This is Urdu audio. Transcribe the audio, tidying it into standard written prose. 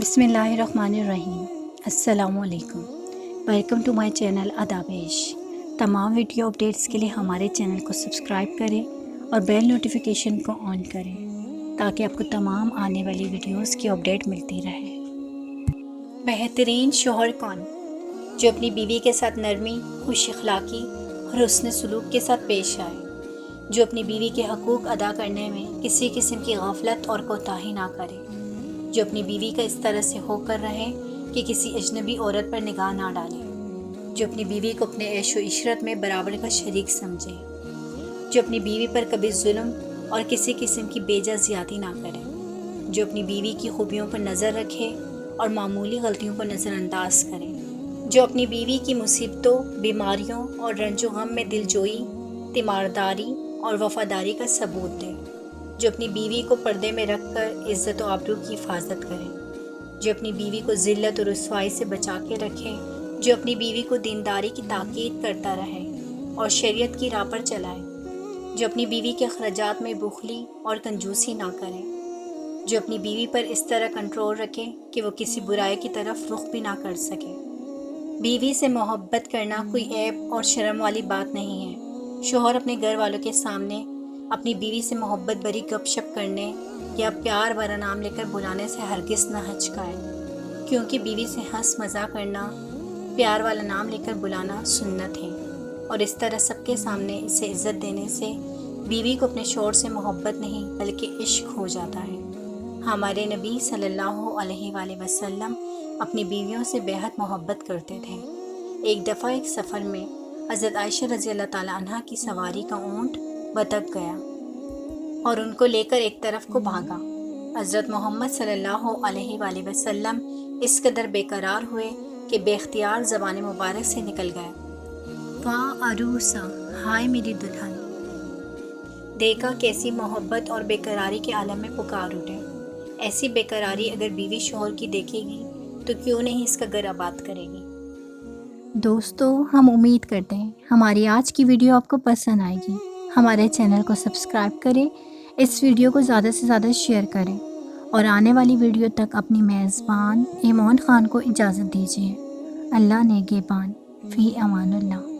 بسم اللہ الرحمن الرحیم۔ السلام علیکم، ویلکم ٹو مائی چینل ادابیش۔ تمام ویڈیو اپڈیٹس کے لیے ہمارے چینل کو سبسکرائب کریں اور بیل نوٹیفیکیشن کو آن کریں تاکہ آپ کو تمام آنے والی ویڈیوز کی اپڈیٹ ملتی رہے۔ بہترین شوہر کون؟ جو اپنی بیوی کے ساتھ نرمی، خوش اخلاقی اور حسن سلوک کے ساتھ پیش آئے، جو اپنی بیوی کے حقوق ادا کرنے میں کسی قسم کی غفلت اور کوتاہی نہ کرے، جو اپنی بیوی کا اس طرح سے ہو کر رہے کہ کسی اجنبی عورت پر نگاہ نہ ڈالے، جو اپنی بیوی کو اپنے عیش و عشرت میں برابر کا شریک سمجھے، جو اپنی بیوی پر کبھی ظلم اور کسی قسم کی بیجا زیادتی نہ کرے، جو اپنی بیوی کی خوبیوں پر نظر رکھے اور معمولی غلطیوں کو نظر انداز کرے، جو اپنی بیوی کی مصیبتوں، بیماریوں اور رنج و غم میں دلجوئی، تیمارداری اور وفاداری کا ثبوت دے، جو اپنی بیوی کو پردے میں رکھ کر عزت و آبرو کی حفاظت کرے، جو اپنی بیوی کو ذلت و رسوائی سے بچا کے رکھے، جو اپنی بیوی کو دینداری کی تاکید کرتا رہے اور شریعت کی راہ پر چلائے، جو اپنی بیوی کے اخراجات میں بخلی اور کنجوسی نہ کرے، جو اپنی بیوی پر اس طرح کنٹرول رکھے کہ وہ کسی برائی کی طرف رخ بھی نہ کر سکے۔ بیوی سے محبت کرنا کوئی عیب اور شرم والی بات نہیں ہے۔ شوہر اپنے گھر والوں کے سامنے اپنی بیوی سے محبت بھری گپ شپ کرنے یا پیار بھرا نام لے کر بلانے سے ہرگز نہ ہچکائے، کیونکہ بیوی سے ہنس مزاح کرنا، پیار والا نام لے کر بلانا سنت ہے، اور اس طرح سب کے سامنے اسے عزت دینے سے بیوی کو اپنے شوہر سے محبت نہیں بلکہ عشق ہو جاتا ہے۔ ہمارے نبی صلی اللہ علیہ وآلہ وسلم اپنی بیویوں سے بے حد محبت کرتے تھے۔ ایک دفعہ ایک سفر میں حضرت عائشہ رضی اللہ تعالیٰ عنہ کی سواری کا اونٹ بھٹک گیا اور ان کو لے کر ایک طرف کو بھاگا۔ حضرت محمد صلی اللہ علیہ وآلہ وسلم اس قدر بے قرار ہوئے کہ بے اختیار زبان مبارک سے نکل گئے، واہ عروسا، ہائے میری دلہن۔ دیکھا کیسی محبت اور بے قراری کے عالم میں پکار اٹھے۔ ایسی بے قراری اگر بیوی شوہر کی دیکھے گی تو کیوں نہیں اس کا گھر آباد کرے گی۔ دوستو، ہم امید کرتے ہیں ہماری آج کی ویڈیو آپ کو پسند آئے گی۔ ہمارے چینل کو سبسکرائب کریں، اس ویڈیو کو زیادہ سے زیادہ شیئر کریں اور آنے والی ویڈیو تک اپنی میزبان ایمان خان کو اجازت دیجیے۔ اللہ نگہبان، فی امان اللہ۔